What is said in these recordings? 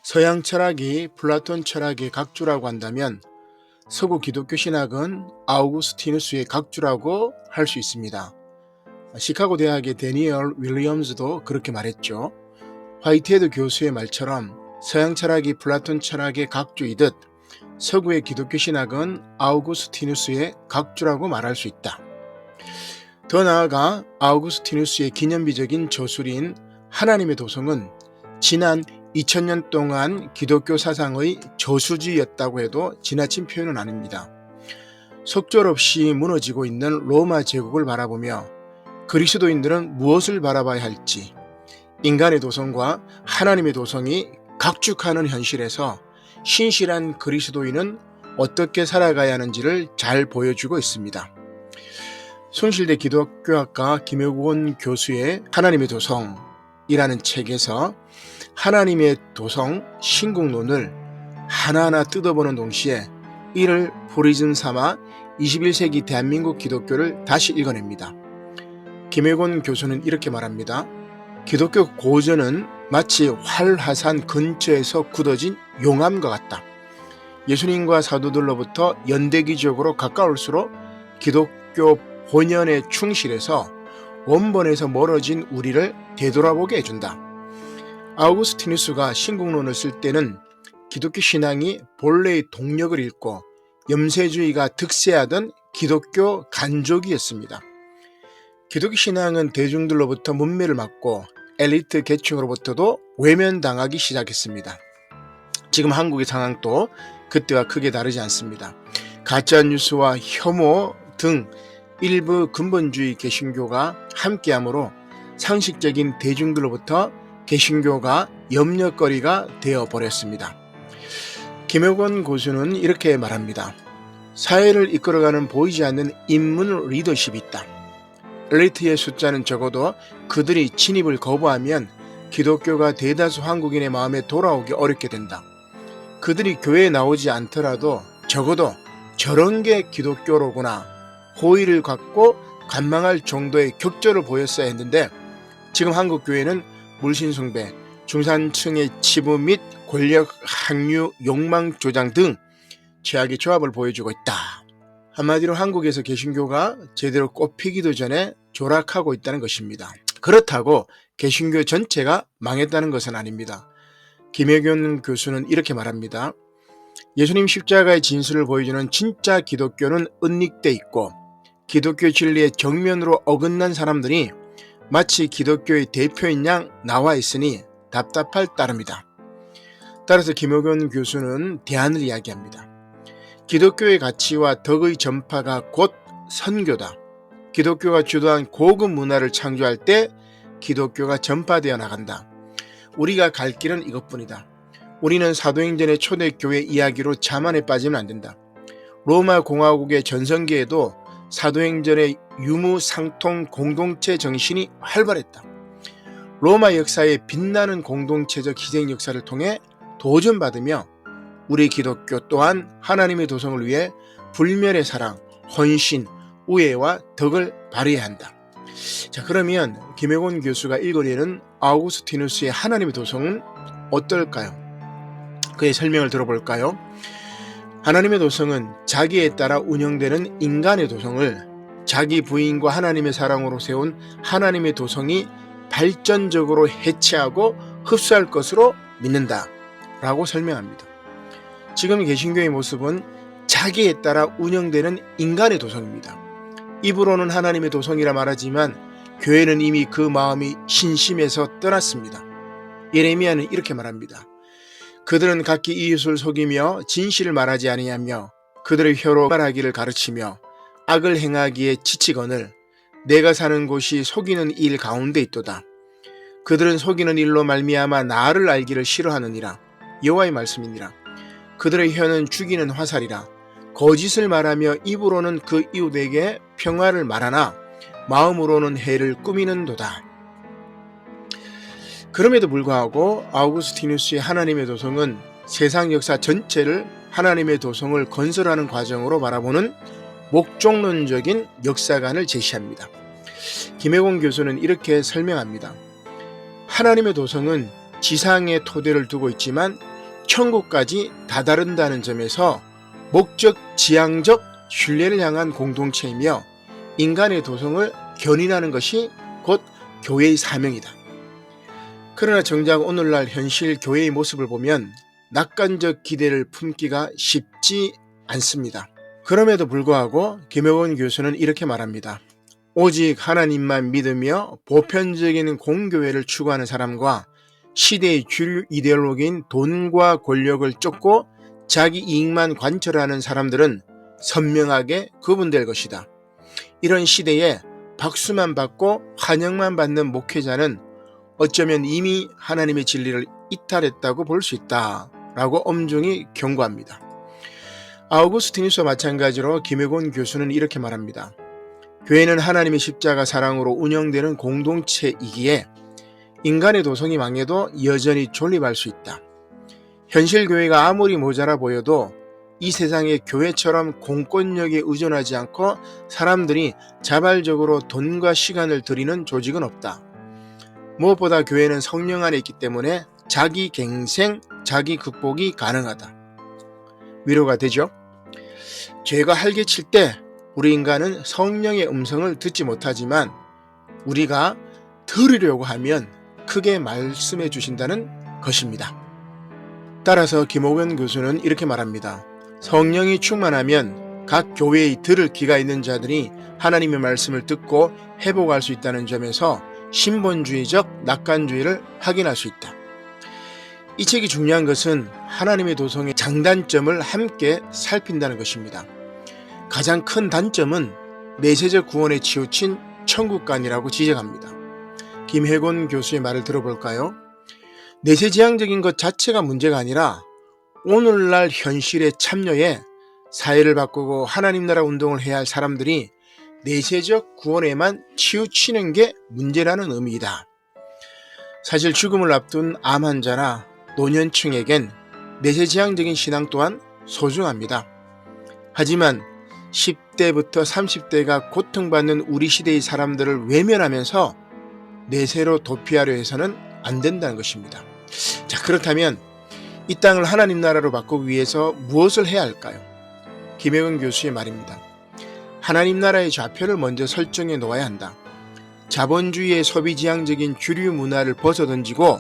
서양 철학이 플라톤 철학의 각주라고 한다면 서구 기독교 신학은 아우구스티누스의 각주라고 할 수 있습니다. 시카고 대학의 데니얼 윌리엄즈도 그렇게 말했죠. 화이트헤드 교수의 말처럼 서양 철학이 플라톤 철학의 각주이듯 서구의 기독교 신학은 아우구스티누스의 각주라고 말할 수 있다. 더 나아가 아우구스티누스의 기념비적인 저술인 하나님의 도성은 지난 2000년 동안 기독교 사상의 저수지였다고 해도 지나친 표현은 아닙니다. 속절없이 무너지고 있는 로마 제국을 바라보며 그리스도인들은 무엇을 바라봐야 할지, 인간의 도성과 하나님의 도성이 각축하는 현실에서 신실한 그리스도인은 어떻게 살아가야 하는지를 잘 보여주고 있습니다. 숭실대 기독교학과 김효곤 교수의 하나님의 도성이라는 책에서 하나님의 도성 신국론을 하나하나 뜯어보는 동시에 이를 프리즘 삼아 21세기 대한민국 기독교를 다시 읽어냅니다. 김혜곤 교수는 이렇게 말합니다. 기독교 고전은 마치 활화산 근처에서 굳어진 용암과 같다. 예수님과 사도들로부터 연대기적으로 가까울수록 기독교 본연에 충실해서 원본에서 멀어진 우리를 되돌아보게 해준다. 아우구스티누스가 신국론을 쓸 때는 기독교 신앙이 본래의 동력을 잃고 염세주의가 득세하던 기독교 간족이었습니다. 기독교 신앙은 대중들로부터 문매를 맞고 엘리트 계층으로부터도 외면당하기 시작했습니다. 지금 한국의 상황도 그때와 크게 다르지 않습니다. 가짜뉴스와 혐오 등 일부 근본주의 개신교가 함께하므로 상식적인 대중들로부터 개신교가 염려거리가 되어버렸습니다. 김효곤 교수는 이렇게 말합니다. 사회를 이끌어가는 보이지 않는 인문 리더십이 있다. 엘리트의 숫자는 적어도 그들이 진입을 거부하면 기독교가 대다수 한국인의 마음에 돌아오기 어렵게 된다. 그들이 교회에 나오지 않더라도 적어도 저런 게 기독교로구나 호의를 갖고 관망할 정도의 격조를 보였어야 했는데 지금 한국 교회는 물신숭배, 중산층의 치부 및 권력 항유, 욕망 조장 등 최악의 조합을 보여주고 있다. 한마디로 한국에서 개신교가 제대로 꼽히기도 전에 조락하고 있다는 것입니다. 그렇다고 개신교 전체가 망했다는 것은 아닙니다. 김혜균 교수는 이렇게 말합니다. 예수님 십자가의 진술을 보여주는 진짜 기독교는 은닉돼 있고 기독교 진리의 정면으로 어긋난 사람들이 마치 기독교의 대표인 양 나와 있으니 답답할 따름이다. 따라서 김효균 교수는 대안을 이야기합니다. 기독교의 가치와 덕의 전파가 곧 선교다. 기독교가 주도한 고급 문화를 창조할 때 기독교가 전파되어 나간다. 우리가 갈 길은 이것뿐이다. 우리는 사도행전의 초대교회 이야기로 자만에 빠지면 안 된다. 로마 공화국의 전성기에도 사도행전의 유무상통 공동체 정신이 활발했다. 로마 역사의 빛나는 공동체적 희생 역사를 통해 도전받으며 우리 기독교 또한 하나님의 도성을 위해 불멸의 사랑, 헌신, 우애와 덕을 발휘해야 한다. 자, 그러면 김혜곤 교수가 읽어내는 아우구스티누스의 하나님의 도성은 어떨까요? 그의 설명을 들어볼까요? 하나님의 도성은 자기에 따라 운영되는 인간의 도성을 자기 부인과 하나님의 사랑으로 세운 하나님의 도성이 발전적으로 해체하고 흡수할 것으로 믿는다 라고 설명합니다. 지금 개신교의 모습은 자기에 따라 운영되는 인간의 도성입니다. 입으로는 하나님의 도성이라 말하지만 교회는 이미 그 마음이 신심에서 떠났습니다. 예레미야는 이렇게 말합니다. 그들은 각기 이웃을 속이며 진실을 말하지 아니하며 그들의 혀로 말하기를 가르치며 악을 행하기에 지치거늘 내가 사는 곳이 속이는 일 가운데 있도다. 그들은 속이는 일로 말미암아 나를 알기를 싫어하느니라. 여호와의 말씀이니라. 그들의 혀는 죽이는 화살이라. 거짓을 말하며 입으로는 그 이웃에게 평화를 말하나 마음으로는 해를 꾸미는도다. 그럼에도 불구하고 아우구스티누스의 하나님의 도성은 세상 역사 전체를 하나님의 도성을 건설하는 과정으로 바라보는 목적론적인 역사관을 제시합니다. 김혜곤 교수는 이렇게 설명합니다. 하나님의 도성은 지상에 토대를 두고 있지만 천국까지 다다른다는 점에서 목적 지향적 신뢰를 향한 공동체이며 인간의 도성을 견인하는 것이 곧 교회의 사명이다. 그러나 정작 오늘날 현실 교회의 모습을 보면 낙관적 기대를 품기가 쉽지 않습니다. 그럼에도 불구하고 김혜원 교수는 이렇게 말합니다. 오직 하나님만 믿으며 보편적인 공교회를 추구하는 사람과 시대의 주류 이데올로기인 돈과 권력을 쫓고 자기 이익만 관철하는 사람들은 선명하게 구분될 것이다. 이런 시대에 박수만 받고 환영만 받는 목회자는 어쩌면 이미 하나님의 진리를 이탈했다고 볼 수 있다 라고 엄중히 경고합니다. 아우구스티누스와 마찬가지로 김혜곤 교수는 이렇게 말합니다. 교회는 하나님의 십자가 사랑으로 운영되는 공동체이기에 인간의 도성이 망해도 여전히 존립할 수 있다. 현실 교회가 아무리 모자라 보여도 이 세상의 교회처럼 공권력에 의존하지 않고 사람들이 자발적으로 돈과 시간을 들이는 조직은 없다. 무엇보다 교회는 성령 안에 있기 때문에 자기 갱생, 자기 극복이 가능하다. 위로가 되죠? 죄가 활개칠 때 우리 인간은 성령의 음성을 듣지 못하지만 우리가 들으려고 하면 크게 말씀해 주신다는 것입니다. 따라서 김옥연 교수는 이렇게 말합니다. 성령이 충만하면 각 교회의 들을 귀가 있는 자들이 하나님의 말씀을 듣고 회복할 수 있다는 점에서 신본주의적 낙관주의를 확인할 수 있다. 이 책이 중요한 것은 하나님의 도성의 장단점을 함께 살핀다는 것입니다. 가장 큰 단점은 내세적 구원에 치우친 천국관이라고 지적합니다. 김혜곤 교수의 말을 들어볼까요? 내세지향적인 것 자체가 문제가 아니라 오늘날 현실에 참여해 사회를 바꾸고 하나님 나라 운동을 해야 할 사람들이 내세적 구원에만 치우치는 게 문제라는 의미이다. 사실 죽음을 앞둔 암 환자나 노년층에겐 내세지향적인 신앙 또한 소중합니다. 하지만 10대부터 30대가 고통받는 우리 시대의 사람들을 외면하면서 내세로 도피하려 해서는 안 된다는 것입니다. 자, 그렇다면 이 땅을 하나님 나라로 바꾸기 위해서 무엇을 해야 할까요? 김혜원 교수의 말입니다. 하나님 나라의 좌표를 먼저 설정해 놓아야 한다. 자본주의의 소비지향적인 주류 문화를 벗어던지고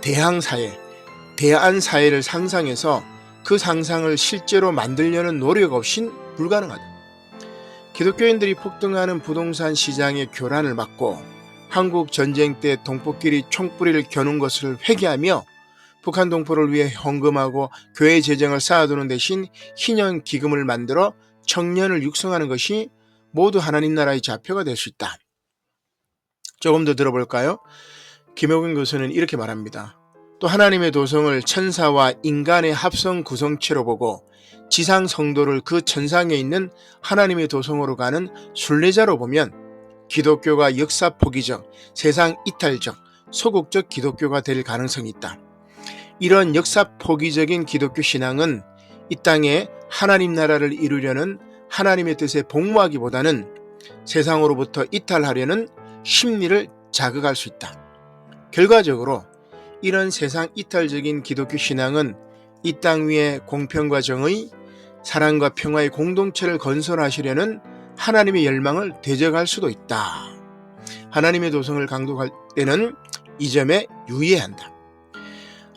대항사회, 대안사회를 상상해서 그 상상을 실제로 만들려는 노력 없인 불가능하다. 기독교인들이 폭등하는 부동산 시장의 교란을 막고 한국 전쟁 때 동포끼리 총뿌리를 겨눈 것을 회개하며 북한 동포를 위해 헌금하고 교회 재정을 쌓아두는 대신 희년 기금을 만들어 청년을 육성하는 것이 모두 하나님 나라의 좌표가 될 수 있다. 조금 더 들어볼까요? 김옥윤 교수는 이렇게 말합니다. 또 하나님의 도성을 천사와 인간의 합성 구성체로 보고 지상 성도를 그 천상에 있는 하나님의 도성으로 가는 순례자로 보면 기독교가 역사 포기적, 세상 이탈적, 소극적 기독교가 될 가능성이 있다. 이런 역사 포기적인 기독교 신앙은 이 땅에 하나님 나라를 이루려는 하나님의 뜻에 복무하기보다는 세상으로부터 이탈하려는 심리를 자극할 수 있다. 결과적으로 이런 세상 이탈적인 기독교 신앙은 이 땅 위에 공평과 정의, 사랑과 평화의 공동체를 건설하시려는 하나님의 열망을 대적할 수도 있다. 하나님의 도성을 강독할 때는 이 점에 유의해야 한다.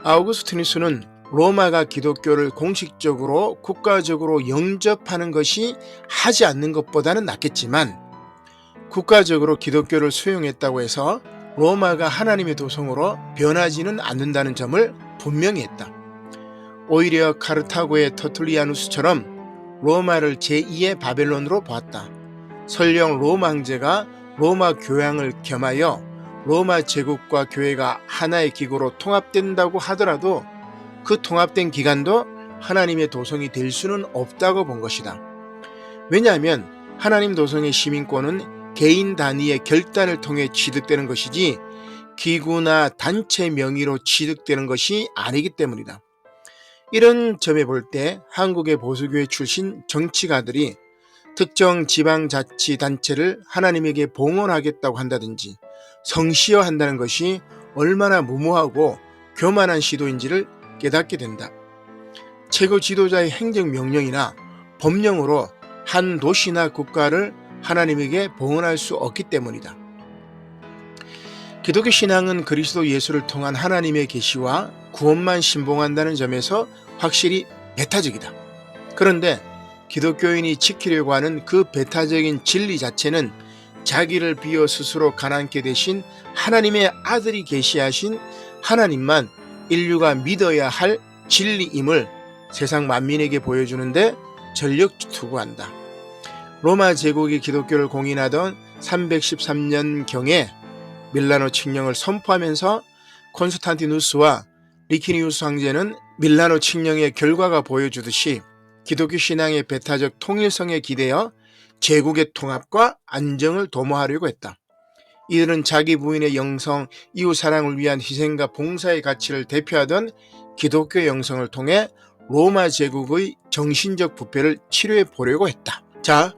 아우구스티누스는 로마가 기독교를 공식적으로 국가적으로 영접하는 것이 하지 않는 것보다는 낫겠지만 국가적으로 기독교를 수용했다고 해서 로마가 하나님의 도성으로 변하지는 않는다는 점을 분명히 했다. 오히려 카르타고의 터툴리아누스처럼 로마를 제2의 바벨론으로 보았다. 설령 로마 황제가 로마 교양을 겸하여 로마 제국과 교회가 하나의 기구로 통합된다고 하더라도 그 통합된 기관도 하나님의 도성이 될 수는 없다고 본 것이다. 왜냐하면 하나님 도성의 시민권은 개인 단위의 결단을 통해 취득되는 것이지 기구나 단체 명의로 취득되는 것이 아니기 때문이다. 이런 점에 볼 때 한국의 보수교회 출신 정치가들이 특정 지방자치단체를 하나님에게 봉헌하겠다고 한다든지 성시화한다는 것이 얼마나 무모하고 교만한 시도인지를 깨닫게 된다. 최고 지도자의 행정명령이나 법령으로 한 도시나 국가를 하나님에게 봉헌할 수 없기 때문이다. 기독교 신앙은 그리스도 예수를 통한 하나님의 계시와 구원만 신봉한다는 점에서 확실히 배타적이다. 그런데 기독교인이 지키려고 하는 그 배타적인 진리 자체는 자기를 비워 스스로 가난케 되신 하나님의 아들이 계시하신 하나님만 인류가 믿어야 할 진리임을 세상 만민에게 보여주는데 전력 투구한다. 로마 제국이 기독교를 공인하던 313년경에 밀라노 칙령을 선포하면서 콘스탄티누스와 리키니우스 황제는 밀라노 칙령의 결과가 보여주듯이 기독교 신앙의 배타적 통일성에 기대어 제국의 통합과 안정을 도모하려고 했다. 이들은 자기 부인의 영성, 이웃 사랑을 위한 희생과 봉사의 가치를 대표하던 기독교 영성을 통해 로마 제국의 정신적 부패를 치료해 보려고 했다. 자,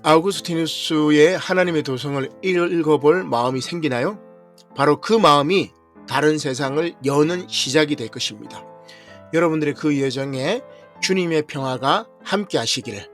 아우구스티누스의 하나님의 도성을 읽어볼 마음이 생기나요? 바로 그 마음이 다른 세상을 여는 시작이 될 것입니다. 여러분들의 그 여정에 주님의 평화가 함께 하시기를